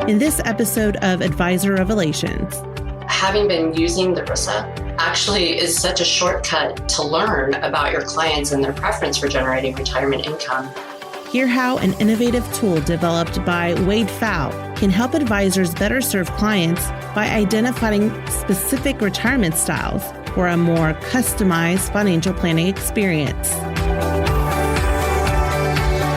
in this episode of Advisor Revelations. Having been using the RISA actually is such a shortcut to learn about your clients and their preference for generating retirement income. Hear how an innovative tool developed by Wade Pfau can help advisors better serve clients by identifying specific retirement styles for a more customized financial planning experience.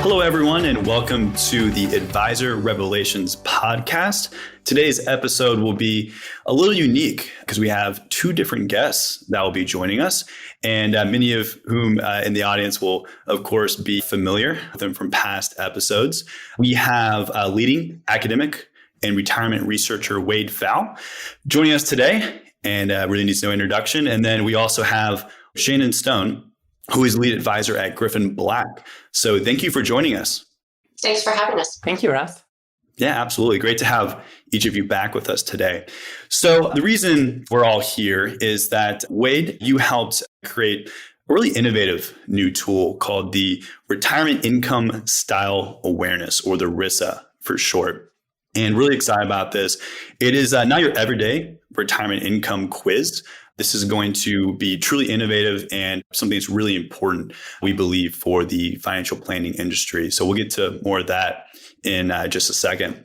Hello, everyone, and welcome to the Advisor Revelations podcast. Today's episode will be a little unique because we have two different guests that will be joining us, and many of whom in the audience will, of course, be familiar with them from past episodes. We have leading academic and retirement researcher Wade Pfau joining us today, and really needs no introduction. And then we also have Shannon, who is lead advisor at Griffin. So thank you for joining us. Thanks for having us. Thank you, Ross. Yeah, absolutely. Great to have each of you back with us today. So the reason we're all here is that, Wade, you helped create a really innovative new tool called the Retirement Income Style Awareness, or the RISA for short. And really excited about this. It is not your everyday retirement income quiz. This is going to be truly innovative and something that's really important, we believe, for the financial planning industry. So we'll get to more of that in just a second.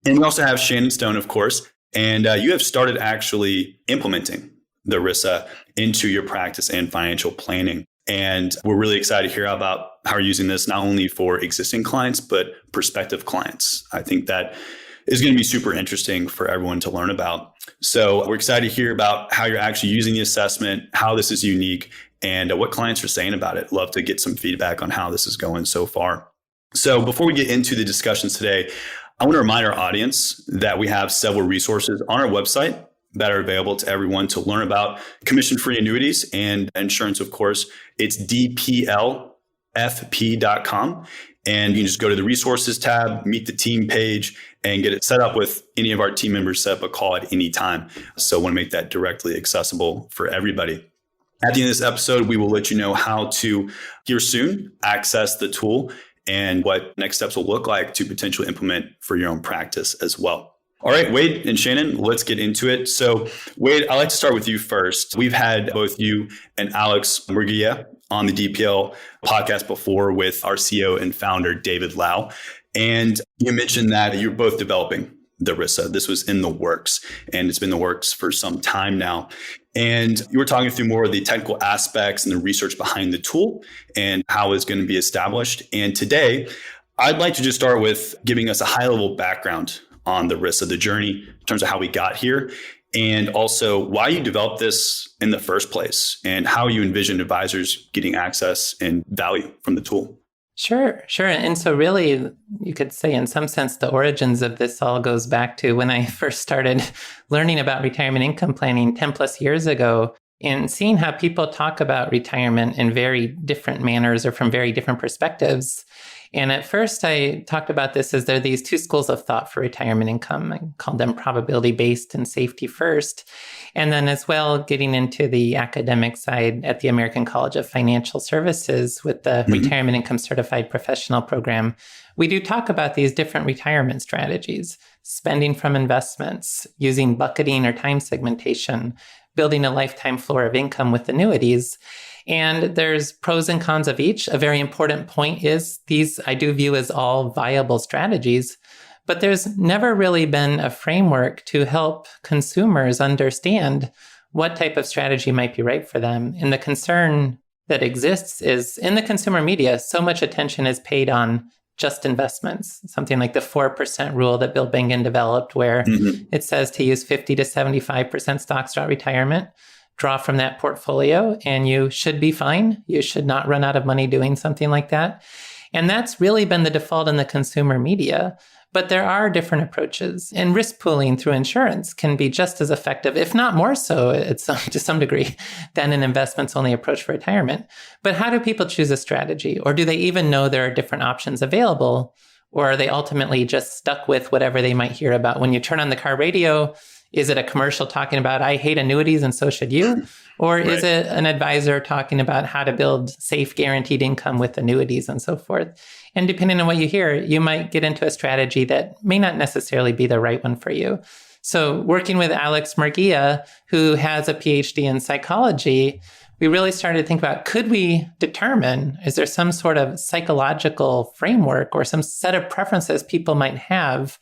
And we also have Shannon, of course, and you have started actually implementing the RISA into your practice and financial planning. And we're really excited to hear about how you're using this not only for existing clients, but prospective clients. I think that is going to be super interesting for everyone to learn about. So we're excited to hear about how you're actually using the assessment, how this is unique, and what clients are saying about it. Love to get some feedback on how this is going so far. So before we get into the discussions today, I want to remind our audience that we have several resources on our website that are available to everyone to learn about commission-free annuities and insurance, of course. It's dplfp.com. And you can just go to the resources tab, meet the team page, and get it set up with any of our team members, set up a call at any time. So I want to make that directly accessible for everybody. At the end of this episode, we will let you know how to, here soon, access the tool and what next steps will look like to potentially implement for your own practice as well. All right, Wade and Shannon, let's get into it. So Wade, I'd like to start with you first. We've had both you and Alex Murguia on the DPL podcast before with our CEO and founder, David Lau. And you mentioned that you're both developing the RISA. This was in the works, and it's been in the works for some time now. And you were talking through more of the technical aspects and the research behind the tool and how it's going to be established. And today, I'd like to just start with giving us a high-level background on the RISA, the journey in terms of how we got here, and also why you developed this in the first place and how you envision advisors getting access and value from the tool. Sure. And so really, you could say in some sense, the origins of this all goes back to when I first started learning about retirement income planning 10 plus years ago, and seeing how people talk about retirement in very different manners or from very different perspectives. And at first, I talked about this as there are these two schools of thought for retirement income. I called them probability-based and safety first. And then as well, getting into the academic side at the American College of Financial Services with the Retirement Income Certified Professional Program, we do talk about these different retirement strategies: spending from investments, using bucketing or time segmentation, building a lifetime floor of income with annuities. And there's pros and cons of each. A very important point is these I do view as all viable strategies, but there's never really been a framework to help consumers understand what type of strategy might be right for them. And the concern that exists is in the consumer media, so much attention is paid on just investments, something like the 4% rule that Bill Bengen developed, where it says to use 50 to 75% stocks throughout retirement. Draw from that portfolio, and you should be fine. You should not run out of money doing something like that. And that's really been the default in the consumer media. But there are different approaches, and risk pooling through insurance can be just as effective, if not more so to some degree, than an investments-only approach for retirement. But how do people choose a strategy? Or do they even know there are different options available? Or are they ultimately just stuck with whatever they might hear about when you turn on the car radio Is it a commercial talking about, I hate annuities and so should you? Or Right. is it an advisor talking about how to build safe guaranteed income with annuities and so forth? And depending on what you hear, you might get into a strategy that may not necessarily be the right one for you. So working with Alex Murguia, who has a PhD in psychology, we really started to think about, could we determine, is there some sort of psychological framework or some set of preferences people might have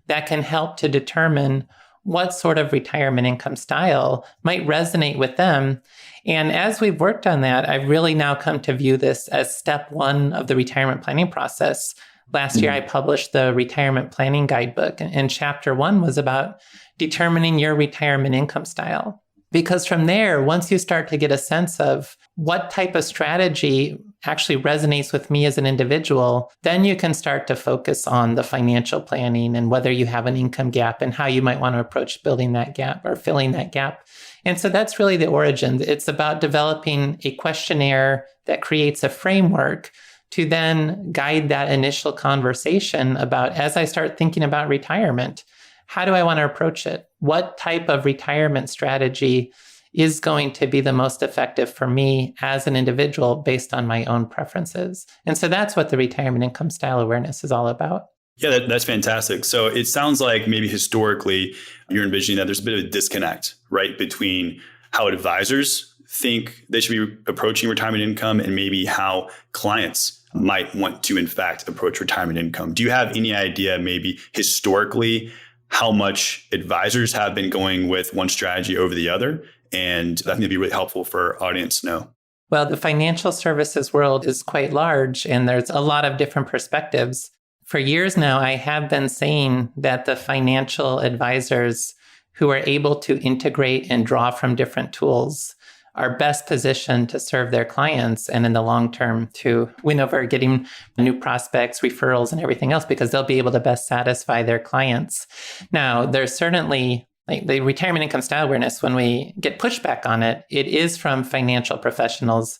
that can help to determine what sort of retirement income style might resonate with them? And as we've worked on that, I've really now come to view this as step one of the retirement planning process. Last year, I published the Retirement Planning Guidebook, and chapter 1 was about determining your retirement income style. Because from there, once you start to get a sense of what type of strategy actually resonates with me as an individual, then you can start to focus on the financial planning and whether you have an income gap and how you might want to approach building that gap or filling that gap. And so that's really the origin. It's about developing a questionnaire that creates a framework to then guide that initial conversation about, as I start thinking about retirement, how do I want to approach it? What type of retirement strategy is going to be the most effective for me as an individual based on my own preferences? And so that's what the retirement income style awareness is all about. Yeah, that's fantastic. So it sounds like maybe historically you're envisioning that there's a bit of a disconnect, right, between how advisors think they should be approaching retirement income and maybe how clients might want to, in fact, approach retirement income. Do you have any idea maybe historically how much advisors have been going with one strategy over the other? And I think it'd be really helpful for our audience to know. Well, the financial services world is quite large, and there's a lot of different perspectives. For years now, I have been saying that the financial advisors who are able to integrate and draw from different tools are best positioned to serve their clients and in the long term to win over getting new prospects, referrals, and everything else, because they'll be able to best satisfy their clients. Now, there's certainly like the retirement income style awareness, when we get pushback on it, it is from financial professionals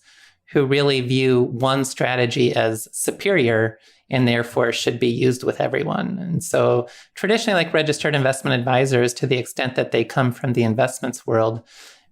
who really view one strategy as superior and therefore should be used with everyone. And so traditionally, like registered investment advisors, to the extent that they come from the investments world,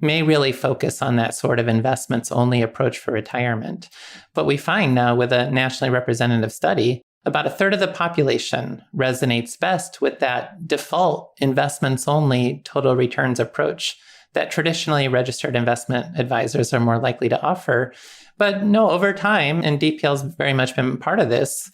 may really focus on that sort of investments only approach for retirement. But we find now with a nationally representative study, about a third of the population resonates best with that default investments only total returns approach that traditionally registered investment advisors are more likely to offer. But no, over time, and DPL's very much been part of this,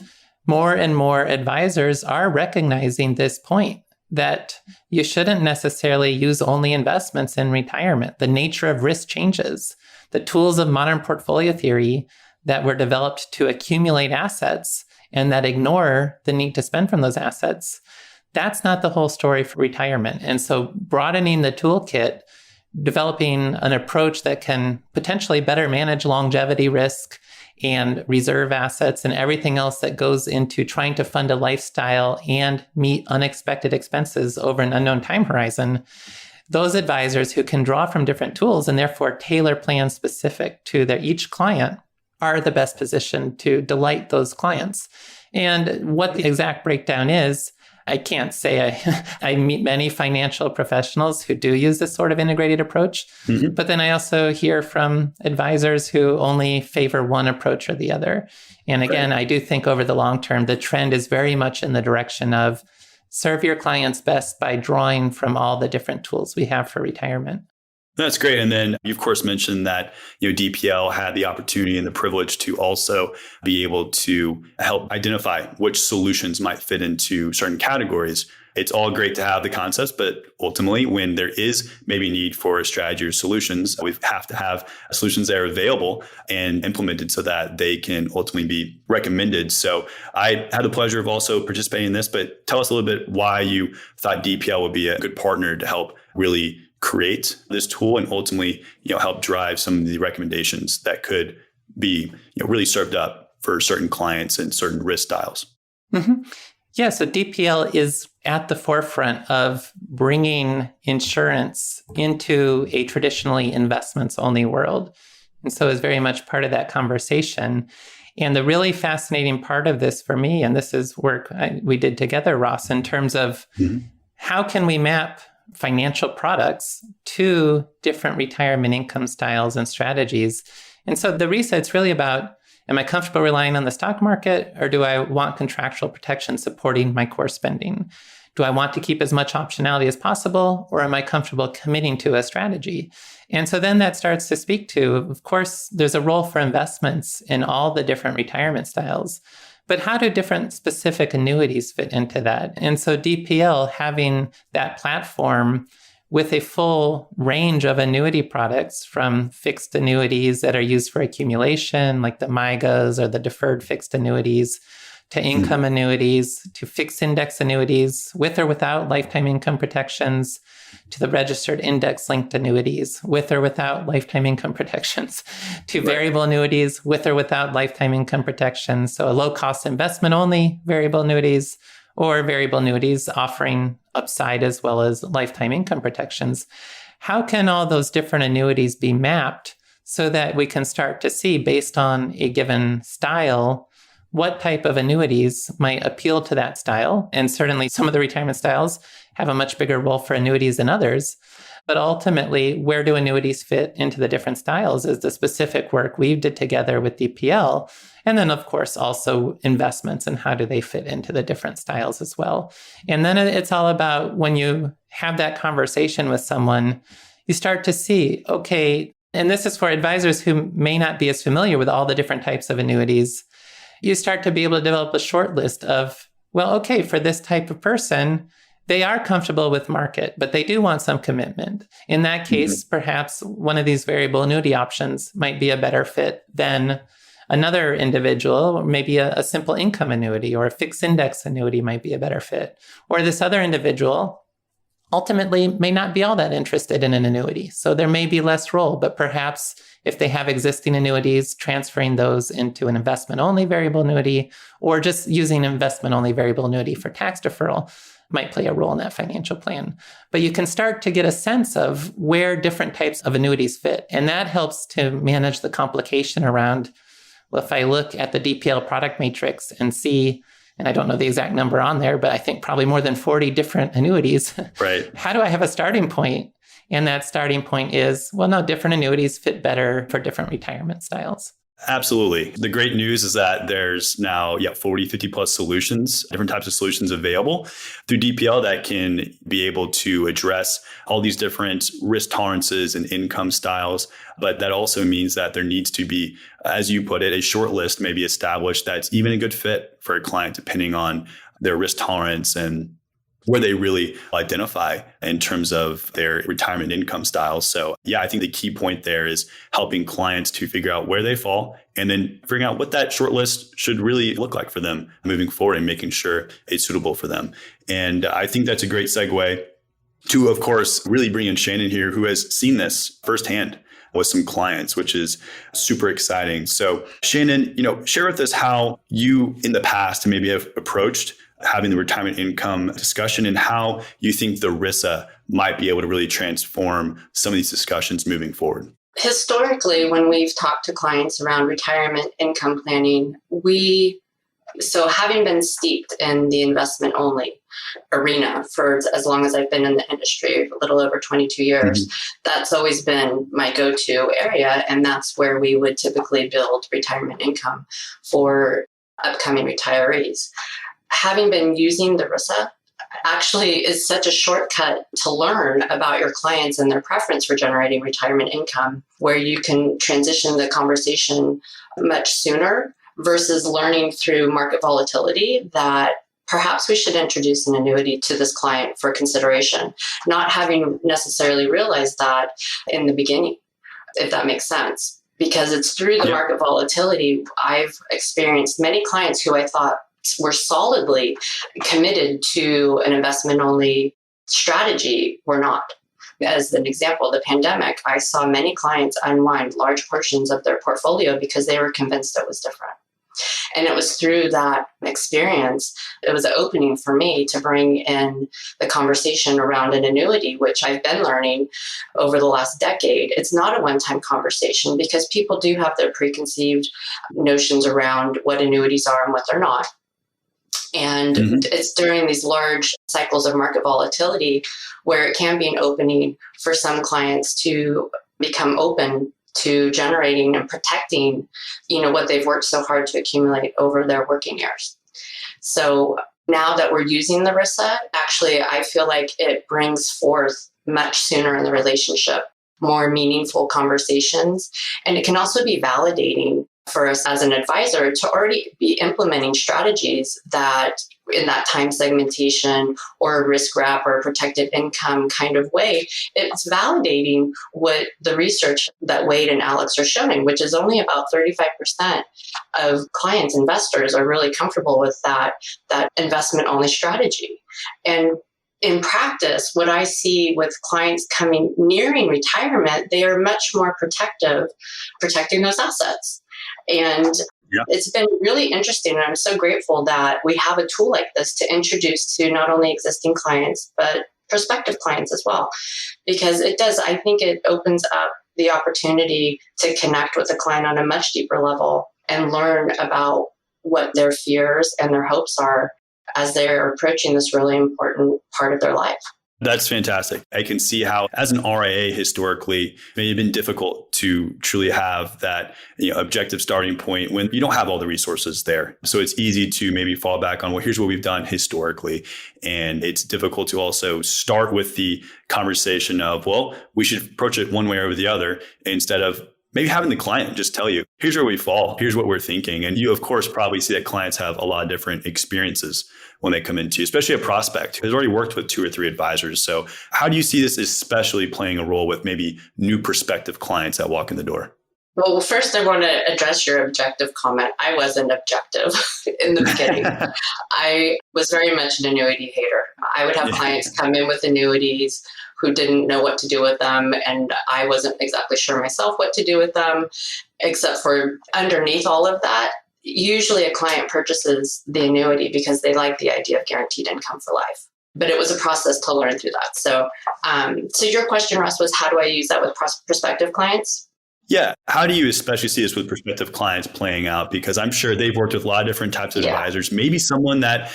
more and more advisors are recognizing this point that you shouldn't necessarily use only investments in retirement. The nature of risk changes. The tools of modern portfolio theory that were developed to accumulate assets and that ignore the need to spend from those assets, that's not the whole story for retirement. And so broadening the toolkit, developing an approach that can potentially better manage longevity risk and reserve assets and everything else that goes into trying to fund a lifestyle and meet unexpected expenses over an unknown time horizon, those advisors who can draw from different tools and therefore tailor plans specific to their each client are the best positioned to delight those clients. And what the exact breakdown is, I can't say. I meet many financial professionals who do use this sort of integrated approach, but then I also hear from advisors who only favor one approach or the other. And again, I do think over the long term, the trend is very much in the direction of serve your clients best by drawing from all the different tools we have for retirement. That's great. And then you, of course, mentioned that DPL had the opportunity and the privilege to also be able to help identify which solutions might fit into certain categories. It's all great to have the concepts, but ultimately, when there is maybe need for a strategy or solutions, we have to have solutions that are available and implemented so that they can ultimately be recommended. So I had the pleasure of also participating in this, but tell us a little bit why you thought DPL would be a good partner to help really create this tool and ultimately, help drive some of the recommendations that could be, really served up for certain clients and certain risk styles. Mm-hmm. Yeah, so DPL is at the forefront of bringing insurance into a traditionally investments-only world. And so is very much part of that conversation. And the really fascinating part of this for me, and this is work we did together, Ross, in terms of how can we map financial products to different retirement income styles and strategies. And so the RISA, it's really about, am I comfortable relying on the stock market, or do I want contractual protection supporting my core spending? Do I want to keep as much optionality as possible, or am I comfortable committing to a strategy? And so then that starts to speak to, of course, there's a role for investments in all the different retirement styles, but how do different specific annuities fit into that? And so DPL, having that platform with a full range of annuity products, from fixed annuities that are used for accumulation, like the MYGAs or the deferred fixed annuities, to income annuities, to fixed index annuities with or without lifetime income protections, to the registered index-linked annuities with or without lifetime income protections, to variable annuities with or without lifetime income protections. So a low-cost investment-only variable annuities, or variable annuities offering upside as well as lifetime income protections. How can all those different annuities be mapped so that we can start to see, based on a given style, what type of annuities might appeal to that style? And certainly some of the retirement styles have a much bigger role for annuities than others. But ultimately, where do annuities fit into the different styles is the specific work we did together with DPL. And then, of course, also investments and how do they fit into the different styles as well. And then it's all about, when you have that conversation with someone, you start to see, okay, and this is for advisors who may not be as familiar with all the different types of annuities. You start to be able to develop a short list of, well, okay, for this type of person, they are comfortable with market, but they do want some commitment. In that case, perhaps one of these variable annuity options might be a better fit than another individual, or maybe a simple income annuity or a fixed index annuity might be a better fit. Or this other individual ultimately may not be all that interested in an annuity. So there may be less role, but perhaps if they have existing annuities, transferring those into an investment-only variable annuity, or just using investment-only variable annuity for tax deferral might play a role in that financial plan. But you can start to get a sense of where different types of annuities fit. And that helps to manage the complication around, well, if I look at the DPL product matrix and see, and I don't know the exact number on there, but I think probably more than 40 different annuities. Right. How do I have a starting point? And that starting point is, well, no, different annuities fit better for different retirement styles. Absolutely. The great news is that there's now 40, 50 plus solutions, different types of solutions available through DPL that can be able to address all these different risk tolerances and income styles. But that also means that there needs to be, as you put it, a short list maybe established that's even a good fit for a client, depending on their risk tolerance and where they really identify in terms of their retirement income styles. So I think the key point there is helping clients to figure out where they fall and then figuring out what that short list should really look like for them moving forward and making sure it's suitable for them. And I think that's a great segue to, of course, really bring in Shannon here, who has seen this firsthand with some clients, which is super exciting. So Shannon, share with us how you in the past maybe have approached having the retirement income discussion and how you think the RISA might be able to really transform some of these discussions moving forward. Historically, when we've talked to clients around retirement income planning, having been steeped in the investment only arena for as long as I've been in the industry, a little over 22 years, that's always been my go-to area. And that's where we would typically build retirement income for upcoming retirees. Having been using the RISA actually is such a shortcut to learn about your clients and their preference for generating retirement income, where you can transition the conversation much sooner versus learning through market volatility that perhaps we should introduce an annuity to this client for consideration, not having necessarily realized that in the beginning, if that makes sense. Because it's through the market volatility, I've experienced many clients who I thought were solidly committed to an investment-only strategy were not. As an example, the pandemic, I saw many clients unwind large portions of their portfolio because they were convinced it was different. And it was through that experience, it was an opening for me to bring in the conversation around an annuity, which I've been learning over the last decade. It's not a one-time conversation because people do have their preconceived notions around what annuities are and what they're not. And it's during these large cycles of market volatility where it can be an opening for some clients to become open to generating and protecting, what they've worked so hard to accumulate over their working years. So now that we're using the RISA, actually, I feel like it brings forth much sooner in the relationship more meaningful conversations. And it can also be validating for us as an advisor to already be implementing strategies that in that time segmentation or risk wrap or protected income kind of way, it's validating what the research that Wade and Alex are showing, which is only about 35% of clients, investors are really comfortable with that investment only strategy. And in practice, what I see with clients nearing retirement, they are much more protecting those assets. And it's been really interesting. And I'm so grateful that we have a tool like this to introduce to not only existing clients, but prospective clients as well. Because I think it opens up the opportunity to connect with a client on a much deeper level and learn about what their fears and their hopes are as they're approaching this really important part of their life. That's fantastic. I can see how, as an RIA, historically, it may have been difficult to truly have that objective starting point when you don't have all the resources there. So it's easy to maybe fall back on, well, here's what we've done historically. And it's difficult to also start with the conversation of, well, we should approach it one way or the other, instead of maybe having the client just tell you, here's where we fall, here's what we're thinking. And you, of course, probably see that clients have a lot of different experiences when they come into, especially a prospect who's already worked with 2 or 3 advisors. So how do you see this especially playing a role with maybe new prospective clients that walk in the door? Well, first, I want to address your objective comment. I wasn't objective in the beginning. I was very much an annuity hater. I would have clients come in with annuities who didn't know what to do with them. And I wasn't exactly sure myself what to do with them, except for underneath all of that, usually a client purchases the annuity because they like the idea of guaranteed income for life. But it was a process to learn through that. So your question, Russ, was how do I use that with prospective clients? Yeah. How do you especially see this with prospective clients playing out? Because I'm sure they've worked with a lot of different types of advisors, maybe someone that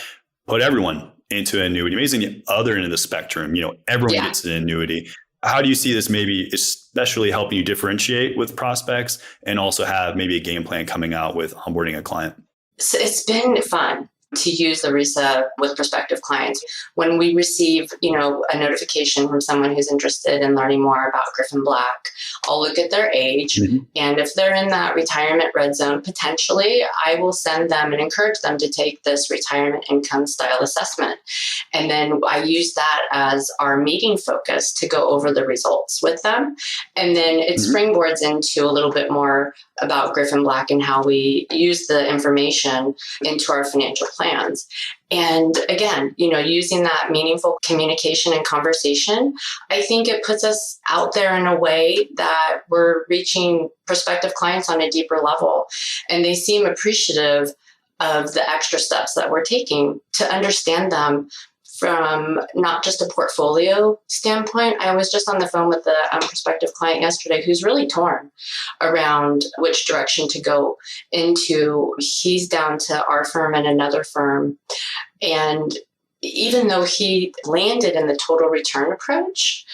put everyone into an annuity, maybe it's the other end of the spectrum, everyone gets an annuity. How do you see this maybe especially helping you differentiate with prospects and also have maybe a game plan coming out with onboarding a client? So it's been fun to use the RISA with prospective clients. When we receive, a notification from someone who's interested in learning more about Griffin Black, I'll look at their age. And if they're in that retirement red zone, potentially, I will send them and encourage them to take this retirement income style assessment. And then I use that as our meeting focus to go over the results with them. And then it springboards into a little bit more about Griffin Black and how we use the information into our financial plans. And again, using that meaningful communication and conversation, I think it puts us out there in a way that we're reaching prospective clients on a deeper level. And they seem appreciative of the extra steps that we're taking to understand them from not just a portfolio standpoint. I was just on the phone with a prospective client yesterday who's really torn around which direction to go into. He's down to our firm and another firm. And even though he landed in the total return approach,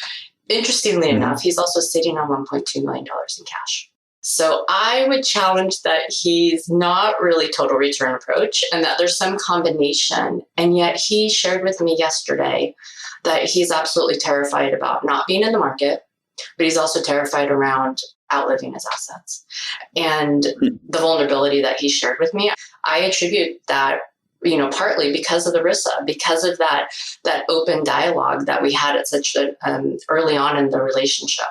interestingly enough, he's also sitting on $1.2 million in cash. So I would challenge that he's not really total return approach and that there's some combination. And yet he shared with me yesterday that he's absolutely terrified about not being in the market, but he's also terrified around outliving his assets. And the vulnerability that he shared with me, I attribute that partly because of the RISA, because of that open dialogue that we had at such early on in the relationship.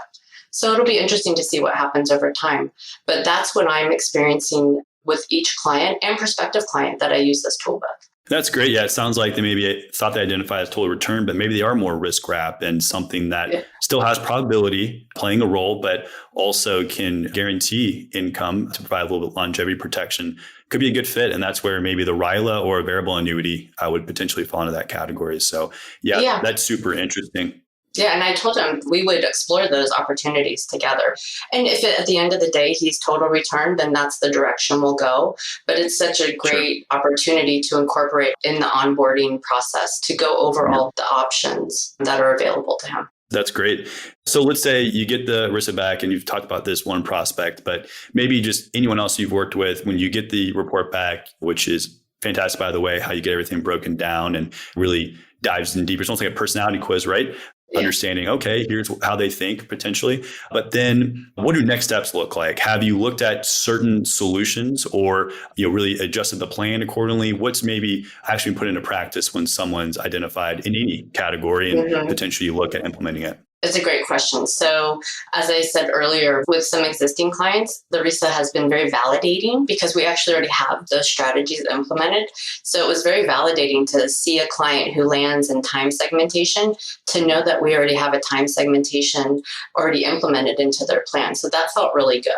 So it'll be interesting to see what happens over time. But that's what I'm experiencing with each client and prospective client that I use this tool with. That's great. Yeah, it sounds like they maybe thought they identify as total return, but maybe they are more risk wrap and something that still has probability playing a role, but also can guarantee income to provide a little bit of longevity protection. Could be a good fit. And that's where maybe the RILA or a variable annuity would potentially fall into that category. So yeah, that's super interesting. Yeah, and I told him we would explore those opportunities together. And if at the end of the day he's total return, then that's the direction we'll go. But it's such a great opportunity to incorporate in the onboarding process to go over all the options that are available to him. That's great. So let's say you get the RISA back and you've talked about this one prospect, but maybe just anyone else you've worked with, when you get the report back, which is fantastic, by the way, how you get everything broken down and really dives in deeper. It's almost like a personality quiz, right? Yeah. Understanding, okay, here's how they think potentially. But then what do next steps look like? Have you looked at certain solutions or really adjusted the plan accordingly? What's maybe actually put into practice when someone's identified in any category and potentially look at implementing it? It's a great question. So as I said earlier, with some existing clients, the RISA has been very validating because we actually already have the strategies implemented. So it was very validating to see a client who lands in time segmentation to know that we already have a time segmentation already implemented into their plan. So that felt really good.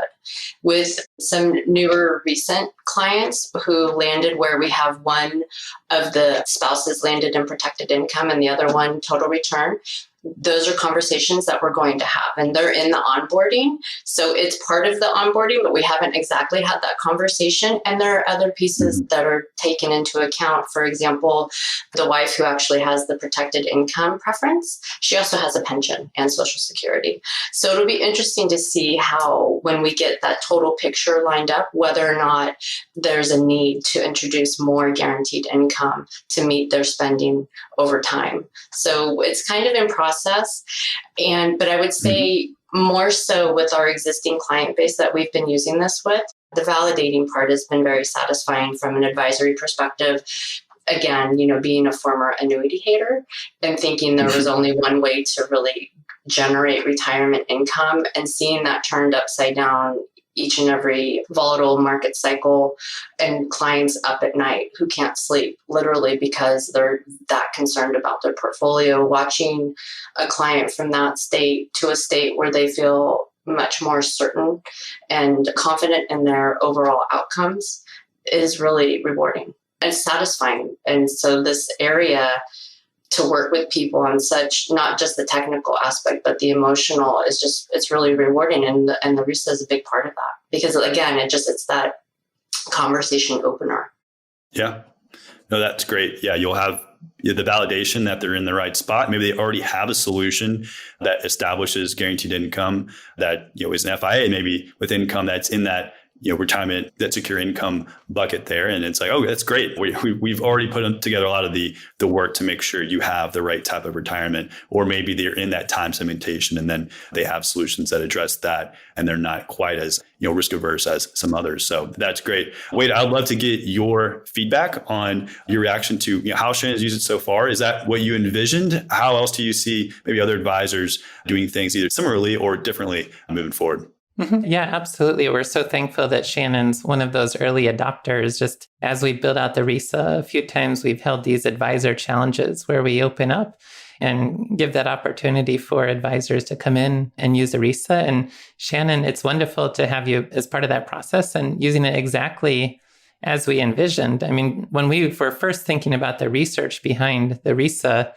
With some newer recent clients who landed where we have one of the spouses landed in protected income and the other one total return, those are conversations that we're going to have, and they're in the onboarding. So it's part of the onboarding, but we haven't exactly had that conversation. And there are other pieces that are taken into account. For example, the wife who actually has the protected income preference, she also has a pension and Social Security. So it'll be interesting to see how, when we get that total picture lined up, whether or not there's a need to introduce more guaranteed income to meet their spending over time. So it's kind of in process. But I would say more so with our existing client base that we've been using this with, the validating part has been very satisfying from an advisory perspective. Again, being a former annuity hater and thinking there was only one way to really generate retirement income, and seeing that turned upside down each and every volatile market cycle, and clients up at night who can't sleep literally because they're that concerned about their portfolio. Watching a client from that state to a state where they feel much more certain and confident in their overall outcomes is really rewarding and satisfying. And so this area, to work with people on such, not just the technical aspect, but the emotional, it's really rewarding. And the RISA is a big part of that because, again, it's that conversation opener. Yeah. No, that's great. Yeah. You'll have the validation that they're in the right spot. Maybe they already have a solution that establishes guaranteed income that, is an FIA, maybe with income that's in that, retirement, that secure income bucket there. And it's like, oh, that's great. We've already put together a lot of the work to make sure you have the right type of retirement, or maybe they're in that time segmentation and then they have solutions that address that and they're not quite as, risk averse as some others. So that's great. Wade, I'd love to get your feedback on your reaction to how Shannon's used it so far. Is that what you envisioned? How else do you see maybe other advisors doing things either similarly or differently moving forward? Yeah, absolutely. We're so thankful that Shannon's one of those early adopters. Just as we build out the RISA, a few times we've held these advisor challenges where we open up and give that opportunity for advisors to come in and use the RISA. And Shannon, it's wonderful to have you as part of that process and using it exactly as we envisioned. I mean, when we were first thinking about the research behind the RISA,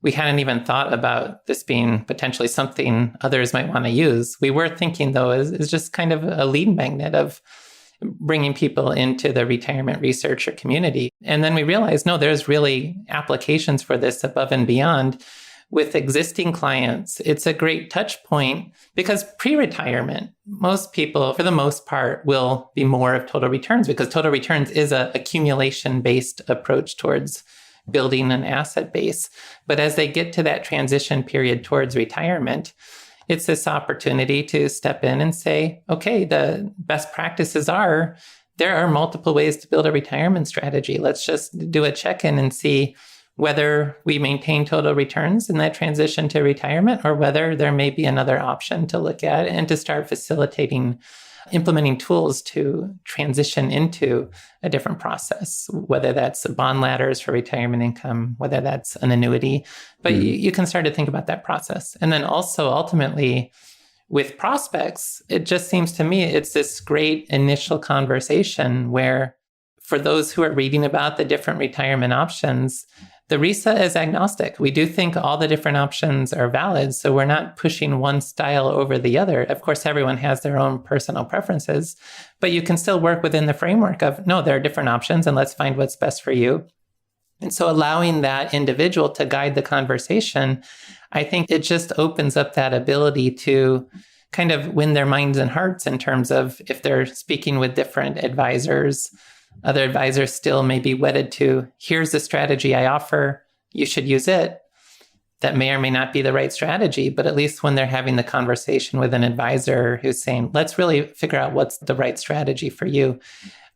we hadn't even thought about this being potentially something others might want to use. We were thinking, though, is just kind of a lead magnet of bringing people into the retirement researcher community. And then we realized, no, there's really applications for this above and beyond. With existing clients, it's a great touch point because pre-retirement, most people, for the most part, will be more of total returns because total returns is an accumulation-based approach towards building an asset base. But as they get to that transition period towards retirement, it's this opportunity to step in and say, okay, the best practices are, there are multiple ways to build a retirement strategy. Let's just do a check-in and see whether we maintain total returns in that transition to retirement or whether there may be another option to look at and to start facilitating implementing tools to transition into a different process, whether that's bond ladders for retirement income, whether that's an annuity. But you can start to think about that process. And then also ultimately with prospects, it just seems to me it's this great initial conversation where for those who are reading about the different retirement options, The RISA is agnostic. We do think all the different options are valid, so we're not pushing one style over the other. Of course, everyone has their own personal preferences, but you can still work within the framework of, no, there are different options, and let's find what's best for you. And so allowing that individual to guide the conversation, I think it just opens up that ability to kind of win their minds and hearts in terms of if they're speaking with different advisors, other advisors still may be wedded to, here's the strategy I offer, you should use it. That may or may not be the right strategy, but at least when they're having the conversation with an advisor who's saying, let's really figure out what's the right strategy for you.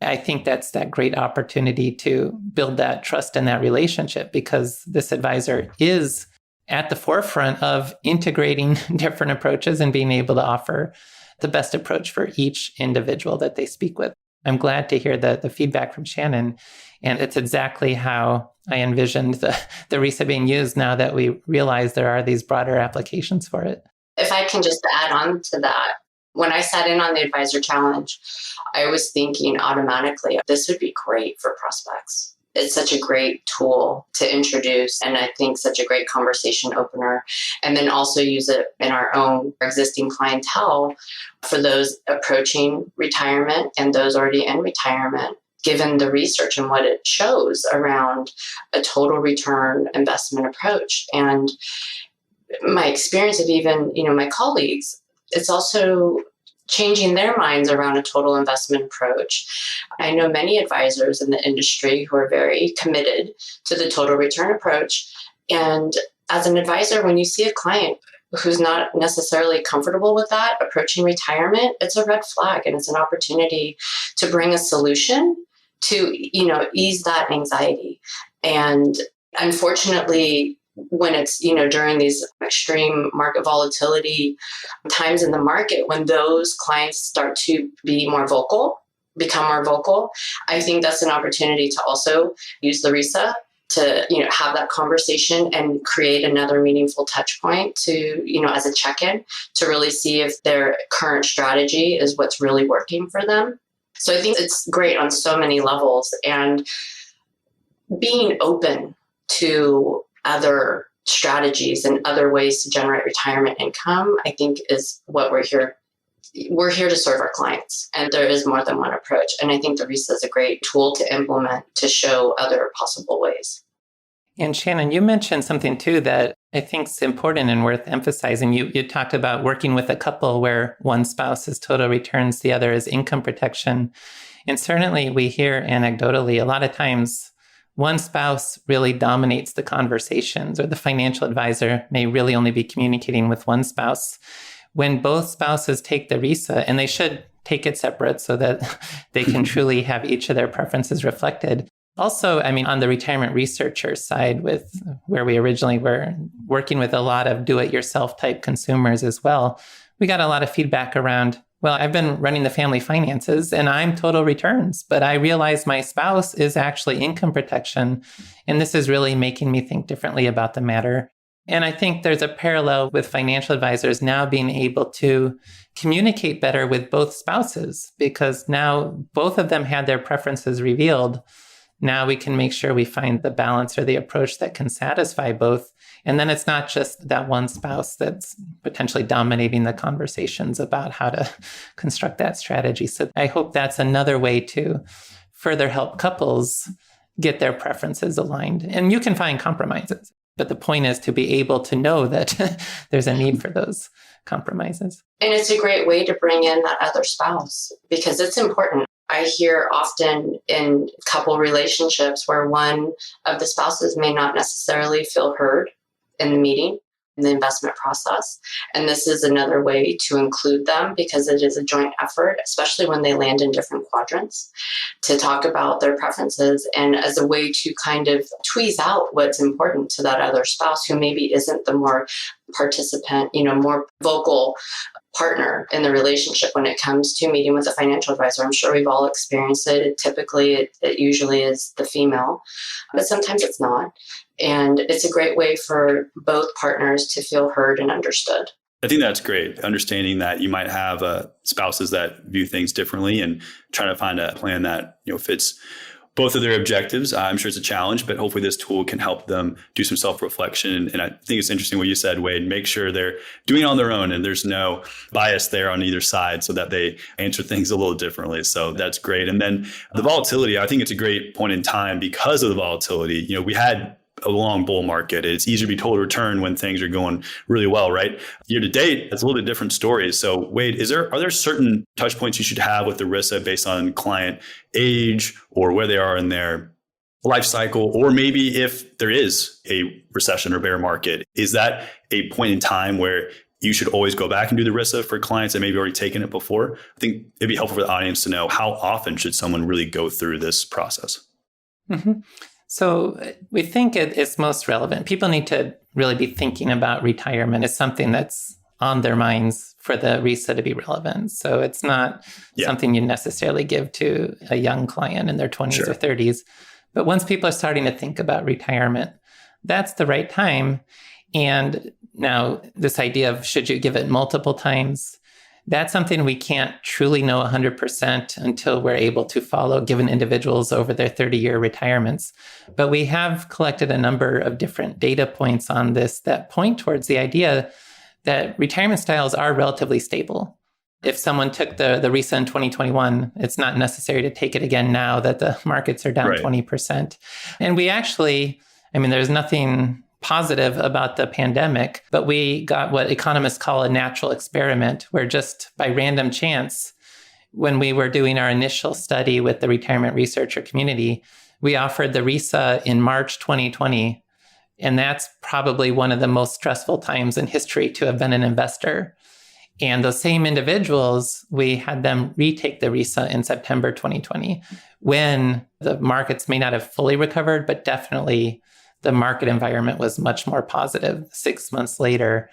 I think that's that great opportunity to build that trust in that relationship, because this advisor is at the forefront of integrating different approaches and being able to offer the best approach for each individual that they speak with. I'm glad to hear the feedback from Shannon. And it's exactly how I envisioned the RISA being used now that we realize there are these broader applications for it. If I can just add on to that, when I sat in on the advisor challenge, I was thinking automatically, this would be great for prospects. It's such a great tool to introduce, and I think such a great conversation opener. And then also use it in our own existing clientele for those approaching retirement and those already in retirement, given the research and what it shows around a total return investment approach. And my experience of even, my colleagues, it's also changing their minds around a total investment approach. I know many advisors in the industry who are very committed to the total return approach. And as an advisor, when you see a client who's not necessarily comfortable with that approaching retirement, it's a red flag, and it's an opportunity to bring a solution to, ease that anxiety. And unfortunately, when it's, during these extreme market volatility times in the market, when those clients start to become more vocal, I think that's an opportunity to also use the RISA to, have that conversation and create another meaningful touch point to, as a check-in, to really see if their current strategy is what's really working for them. So I think it's great on so many levels, and being open to other strategies and other ways to generate retirement income, I think, is what we're here. We're here to serve our clients, and there is more than one approach. And I think the RISA is a great tool to implement to show other possible ways. And Shannon, you mentioned something too that I think is important and worth emphasizing. You talked about working with a couple where one spouse is total returns, the other is income protection. And certainly we hear anecdotally a lot of times one spouse really dominates the conversations, or the financial advisor may really only be communicating with one spouse. When both spouses take the RISA, and they should take it separate so that they can truly have each of their preferences reflected. Also, on the retirement researcher side, with where we originally were working with a lot of do-it-yourself type consumers as well, we got a lot of feedback around, well, I've been running the family finances and I'm total returns, but I realize my spouse is actually income protection. And this is really making me think differently about the matter. And I think there's a parallel with financial advisors now being able to communicate better with both spouses, because now both of them had their preferences revealed. Now we can make sure we find the balance or the approach that can satisfy both. And then it's not just that one spouse that's potentially dominating the conversations about how to construct that strategy. So I hope that's another way to further help couples get their preferences aligned. And you can find compromises, but the point is to be able to know that there's a need for those compromises. And it's a great way to bring in that other spouse, because it's important. I hear often in couple relationships where one of the spouses may not necessarily feel heard in the meeting, in the investment process. And this is another way to include them, because it is a joint effort, especially when they land in different quadrants, to talk about their preferences, and as a way to kind of tweeze out what's important to that other spouse who maybe isn't the more participant, more vocal partner in the relationship when it comes to meeting with a financial advisor. I'm sure we've all experienced it. Typically, it usually is the female, but sometimes it's not. And it's a great way for both partners to feel heard and understood. I think that's great. Understanding that you might have spouses that view things differently, and trying to find a plan that fits both of their objectives. I'm sure it's a challenge, but hopefully this tool can help them do some self-reflection. And I think it's interesting what you said, Wade, make sure they're doing it on their own and there's no bias there on either side so that they answer things a little differently. So that's great. And then the volatility, I think it's a great point in time because of the volatility. We had a long bull market. It's easier to be total return when things are going really well, right? Year to date, it's a little bit different stories. So Wade, are there certain touch points you should have with the RISA based on client age or where they are in their life cycle? Or maybe if there is a recession or bear market, is that a point in time where you should always go back and do the RISA for clients that maybe already taken it before? I think it'd be helpful for the audience to know how often should someone really go through this process? Mm-hmm. So we think it's most relevant. People need to really be thinking about retirement as something that's on their minds for the RISA to be relevant. So it's not something you necessarily give to a young client in their 20s or 30s. But once people are starting to think about retirement, that's the right time. And now this idea of should you give it multiple times, that's something we can't truly know 100% until we're able to follow given individuals over their 30-year retirements. But we have collected a number of different data points on this that point towards the idea that retirement styles are relatively stable. If someone took the RISA in 2021, it's not necessary to take it again now that the markets are down 20%. And we actually, there's nothing positive about the pandemic, but we got what economists call a natural experiment, where just by random chance, when we were doing our initial study with the retirement researcher community, we offered the RISA in March 2020. And that's probably one of the most stressful times in history to have been an investor. And those same individuals, we had them retake the RISA in September 2020, when the markets may not have fully recovered, but definitely the market environment was much more positive 6 months later.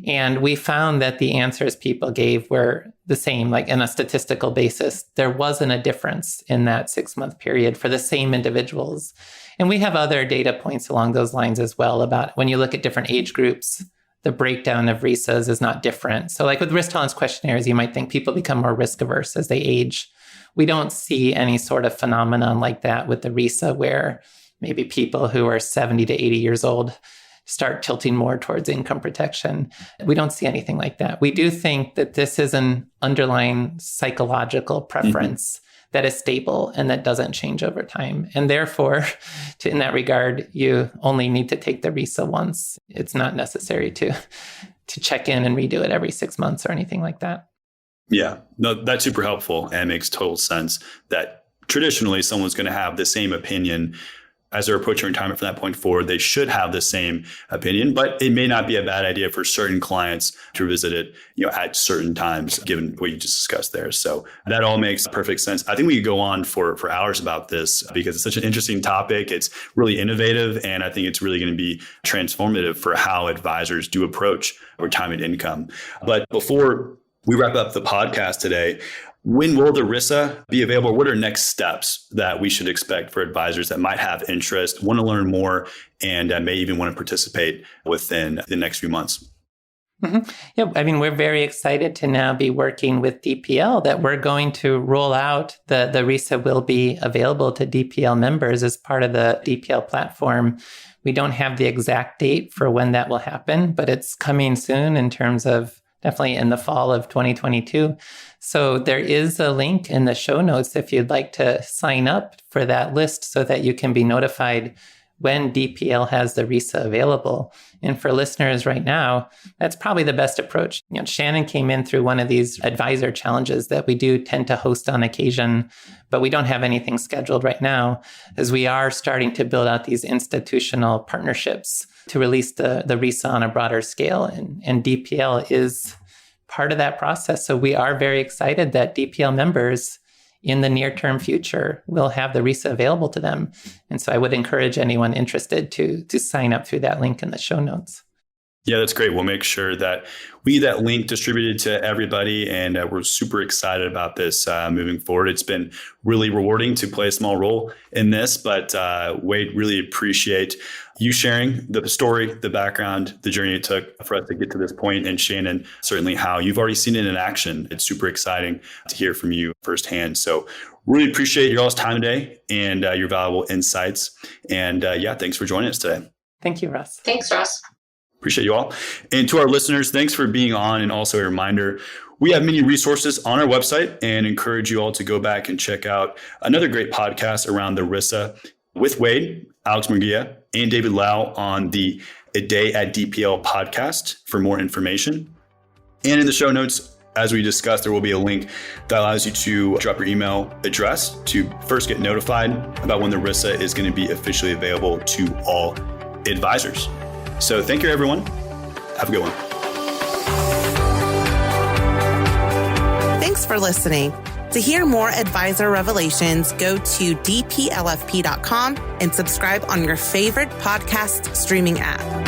And we found that the answers people gave were the same, like in a statistical basis. There wasn't a difference in that 6-month period for the same individuals. And we have other data points along those lines as well about when you look at different age groups, the breakdown of RISAs is not different. So like with risk tolerance questionnaires, you might think people become more risk averse as they age. We don't see any sort of phenomenon like that with the RISA where maybe people who are 70 to 80 years old start tilting more towards income protection. We don't see anything like that. We do think that this is an underlying psychological preference that is stable and that doesn't change over time. And therefore, in that regard, you only need to take the RISA once. It's not necessary to check in and redo it every 6 months or anything like that. Yeah, no, that's super helpful and makes total sense that traditionally someone's going to have the same opinion as they're approaching retirement from that point forward. They should have the same opinion, but it may not be a bad idea for certain clients to revisit it, at certain times, given what you just discussed there. So that all makes perfect sense. I think we could go on for hours about this because it's such an interesting topic. It's really innovative, and I think it's really going to be transformative for how advisors do approach retirement income. But before we wrap up the podcast today, when will the RISA be available? What are next steps that we should expect for advisors that might have interest, want to learn more, and may even want to participate within the next few months? Mm-hmm. Yeah, we're very excited to now be working with DPL that we're going to roll out. The RISA will be available to DPL members as part of the DPL platform. We don't have the exact date for when that will happen, but it's coming soon in terms of definitely in the fall of 2022. So there is a link in the show notes if you'd like to sign up for that list so that you can be notified when DPL has the RISA available. And for listeners right now, that's probably the best approach. Shannon came in through one of these advisor challenges that we do tend to host on occasion, but we don't have anything scheduled right now, as we are starting to build out these institutional partnerships to release the RISA on a broader scale. And DPL is part of that process. So we are very excited that DPL members in the near-term future will have the RISA available to them. And so I would encourage anyone interested to sign up through that link in the show notes. Yeah, that's great. We'll make sure that we get that link distributed to everybody. And we're super excited about this moving forward. It's been really rewarding to play a small role in this. But Wade, really appreciate you sharing the story, the background, the journey it took for us to get to this point. And Shannon, certainly how you've already seen it in action. It's super exciting to hear from you firsthand. So really appreciate your all's time today and your valuable insights. And thanks for joining us today. Thank you, Russ. Thanks, Russ. Appreciate you all. And to our listeners, thanks for being on. And also a reminder, we have many resources on our website and encourage you all to go back and check out another great podcast around the RISA with Wade, Alex Murguia, and David Lau on the A Day at DPL podcast for more information. And in the show notes, as we discussed, there will be a link that allows you to drop your email address to first get notified about when the RISA is going to be officially available to all advisors. So thank you, everyone. Have a good one. Thanks for listening. To hear more advisor revelations, go to dplfp.com and subscribe on your favorite podcast streaming app.